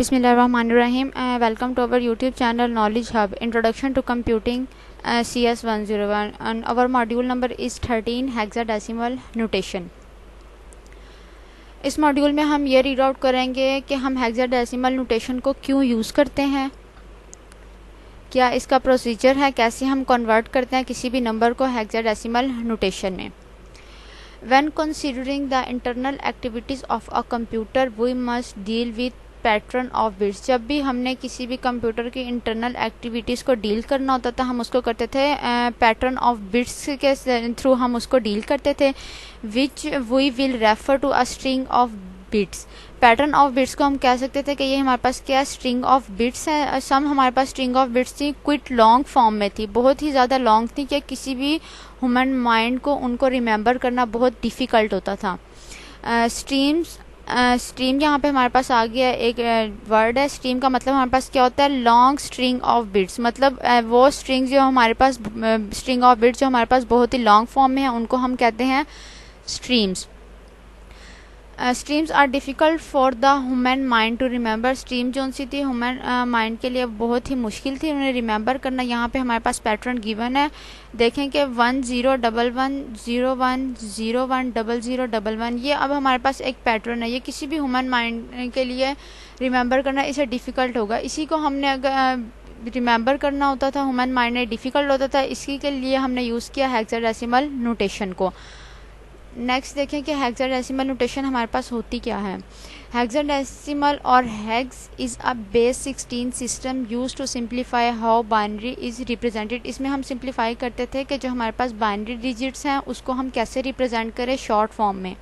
Bismillahirrahmanirrahim. Welcome to our YouTube channel Knowledge Hub. Introduction to Computing CS 101 and our module number is 13 Hexadecimal Notation. इस module में हम ये read out करेंगे कि हम hexadecimal notation को क्यों यूज़ करते हैं, क्या इसका प्रोसीजर है, कैसे हम कन्वर्ट करते हैं किसी भी नंबर को हेक्साडेसिमल नोटेशन में. When considering the internal activities of a computer, we must deal with pattern of bits. जब भी हमने किसी भी कंप्यूटर की इंटरनल एक्टिविटीज़ को डील करना होता था हम उसको करते थे पैटर्न ऑफ बिट्स के थ्रू हम उसको डील करते थे, which we will refer to a string of bits. Pattern of bits को हम कह सकते थे कि ये हमारे पास क्या स्ट्रिंग ऑफ बिट्स है. सम हमारे पास स्ट्रिंग ऑफ बिट्स थी क्विट लॉन्ग फॉर्म में थी, बहुत ही ज़्यादा लॉन्ग थी कि किसी भी ह्यूमन माइंड को उनको रिमेंबर करना बहुत डिफ़िकल्ट होता था. स्ट्रीम यहाँ पे हमारे पास आ गया एक वर्ड है. स्ट्रीम का मतलब हमारे पास क्या होता है, लॉन्ग स्ट्रिंग ऑफ बिट्स. मतलब वो स्ट्रिंग जो हमारे पास स्ट्रिंग ऑफ बिट्स जो हमारे पास बहुत ही लॉन्ग फॉर्म में है उनको हम कहते हैं streams. Streams are difficult for the human mind to remember. Stream जो सी थी ह्यूमन माइंड के लिए बहुत ही मुश्किल थी उन्हें रिमेंबर करना. यहाँ पे हमारे पास पैटर्न गिवन है, देखें कि 10110101000011. ये अब हमारे पास एक पैटर्न है. ये किसी भी ह्यूमन माइंड के लिए रिमेंबर करना इसे डिफ़िकल्ट होगा. इसी को हमने अगर रिमेंबर करना होता था ह्यूमन माइंड में डिफ़िकल्ट होता था, इसी के लिए हमने यूज़ किया हेक्साडेसिमल नोटेशन को. नेक्स्ट देखें कि हेक्साडेसिमल नोटेशन हमारे पास होती क्या है. हेक्साडेसिमल और hex is a base 16 system use to simplify how binary is represented. इसमें हम सिंप्लीफाई करते थे कि जो हमारे पास बाइनरी डिजिट्स हैं उसको हम कैसे रिप्रेजेंट करें शॉर्ट फॉर्म में.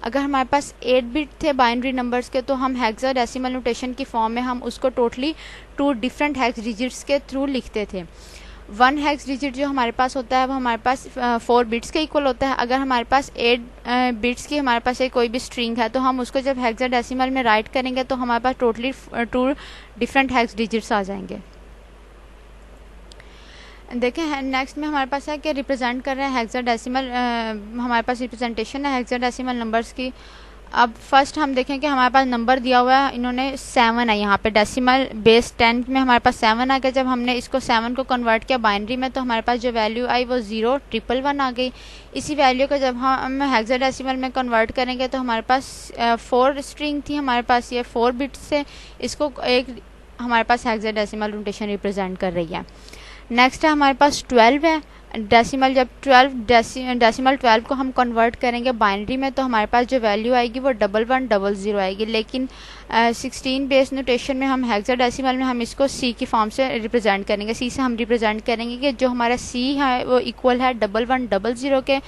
अगर हमारे पास 8 बिट थे बाइनरी नंबर्स के तो हम हेक्साडेसिमल नोटेशन की फॉर्म में हम उसको टोटली 2 डिफरेंट हेक्स डिजिट्स के थ्रू लिखते थे. 1 हेक्स डिजिट जो हमारे पास होता है वो हमारे पास 4 बिट्स के इक्वल होता है. अगर हमारे पास 8 बिट्स की हमारे पास कोई भी स्ट्रिंग है तो हम उसको जब हेक्साडेसिमल में राइट करेंगे तो हमारे पास टोटली 2 डिफरेंट हेक्स डिजिट्स आ जाएंगे. देखें नेक्स्ट में हमारे पास है कि रिप्रेजेंट कर रहे हैं हेक्साडेसिमल. हमारे पास रिप्रेजेंटेशन है हेक्साडेसिमल नंबर्स की. अब फर्स्ट हम देखें कि हमारे पास नंबर दिया हुआ है, इन्होंने 7 है यहाँ पे डेसिमल बेस 10 में हमारे पास 7 आ गया. जब हमने इसको 7 को कन्वर्ट किया बाइनरी में तो हमारे पास जो वैल्यू आई वो 011 आ गई. इसी वैल्यू को जब हम हेक्साडेसिमल में कन्वर्ट करेंगे तो हमारे पास 4 स्ट्रिंग थी हमारे पास, ये 4 बिट्स से इसको एक हमारे पास हेक्साडेसिमल नोटेशन रिप्रेजेंट कर रही है. नेक्स्ट है हमारे पास 12 है डेसिमल. जब 12 को हम कन्वर्ट करेंगे बाइनरी में तो हमारे पास जो वैल्यू आएगी वो 1100 आएगी. लेकिन 16 बेस नोटेशन में हम हेक्साडेसिमल में हम इसको सी की फॉर्म से रिप्रेजेंट करेंगे. सी से हम रिप्रेजेंट करेंगे कि जो हमारा सी है वो इक्वल है 1100 के,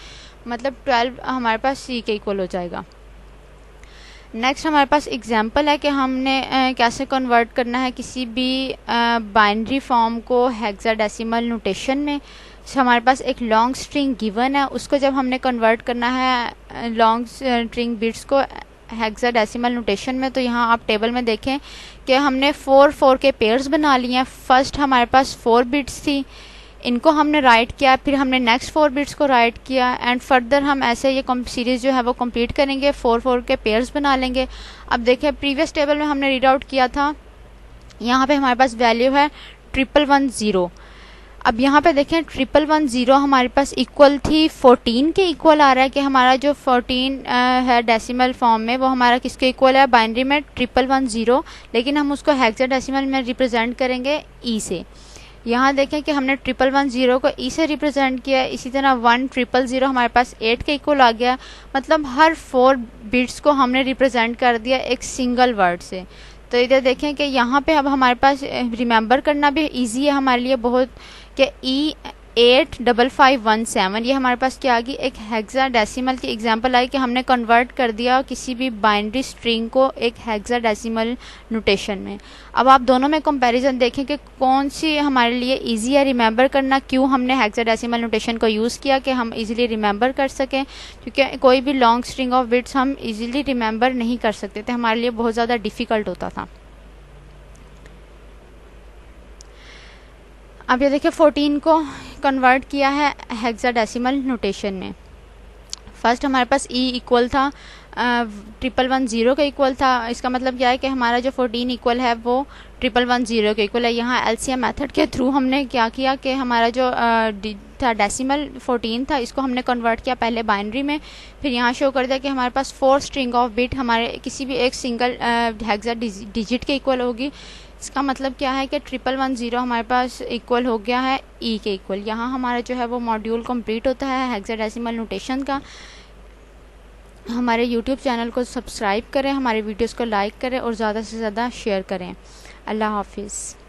मतलब 12 हमारे पास सी के इक्वल हो जाएगा. नेक्स्ट हमारे पास एग्जांपल है कि हमने कैसे कन्वर्ट करना है किसी भी बाइनरी फॉर्म को हेक्साडेसिमल नोटेशन में. हमारे पास एक लॉन्ग स्ट्रिंग गिवन है, उसको जब हमने कन्वर्ट करना है लॉन्ग स्ट्रिंग बिट्स को हेक्साडेसिमल नोटेशन में तो यहाँ आप टेबल में देखें कि हमने 4 के पेयर्स बना लिए हैं. फर्स्ट हमारे पास 4 बिट्स थी, इनको हमने राइट किया, फिर हमने नेक्स्ट 4 बिट्स को राइट किया एंड फर्दर हम ऐसे ये सीरीज़ जो है वो कंप्लीट करेंगे, 4 के पेयर्स बना लेंगे. अब देखिए प्रीवियस टेबल में हमने रीड आउट किया था, यहाँ पे हमारे पास वैल्यू है 1110. अब यहाँ पे देखें 1110 हमारे पास इक्वल थी 14 के इक्वल आ रहा है कि हमारा जो 14 है डेसिमल फॉर्म में वो हमारा किसके इक्वल है बाइनरी में 1110, लेकिन हम उसको हेक्साडेसिमल में रिप्रेजेंट करेंगे ई से. यहाँ देखें कि हमने 1110 को ई से रिप्रेजेंट किया. इसी तरह 1000 हमारे पास 8 के इक्वल आ गया. मतलब हर 4 बिट्स को हमने रिप्रेजेंट कर दिया एक सिंगल वर्ड से. तो इधर देखें कि यहाँ पे अब हमारे पास रिमेंबर करना भी इजी है हमारे लिए बहुत कि E85517 ये हमारे पास क्या आ गई, एक हेक्साडेसिमल की एग्जांपल आई कि हमने कन्वर्ट कर दिया किसी भी बाइनरी स्ट्रिंग को एक हेक्साडेसिमल नोटेशन में. अब आप दोनों में कंपैरिजन देखें कि कौन सी हमारे लिए इजी है रिमेंबर करना, क्यों हमने हेक्साडेसिमल नोटेशन को यूज़ किया कि हम इजीली रिमेंबर कर सकें, क्योंकि कोई भी लॉन्ग स्ट्रिंग ऑफ बिट्स हम इजीली रिमेंबर नहीं कर सकते थे, हमारे लिए बहुत ज़्यादा डिफ़िकल्ट होता था. अब ये देखिए 14 को कन्वर्ट किया है हेक्साडेसिमल नोटेशन में. फर्स्ट हमारे पास ई इक्वल था 1110 का इक्वल था। इसका मतलब क्या है कि हमारा जो 14 इक्वल है वो 1110 के इक्वल है। यहाँ एलसीएम मेथड के थ्रू हमने क्या किया कि हमारा जो था डेसिमल 14 था, इसको हमने कन्वर्ट किया पहले बाइनरी में, फिर यहाँ शो कर दिया कि हमारे पास 4 स्ट्रिंग ऑफ बिट हमारे किसी भी एक सिंगल हेक्सा डिजिट के इक्वल होगी। इसका मतलब क्या है कि 1110 हमारे पास इक्वल हो गया है ई के इक्वल। यहाँ हमारा जो है वो मॉड्यूल कंप्लीट होता है हेक्साडेसिमल नोटेशन का। हमारे यूट्यूब चैनल को सब्सक्राइब करें, हमारे वीडियोस को लाइक करें और ज़्यादा से ज़्यादा शेयर करें। अल्लाह हाफिज़।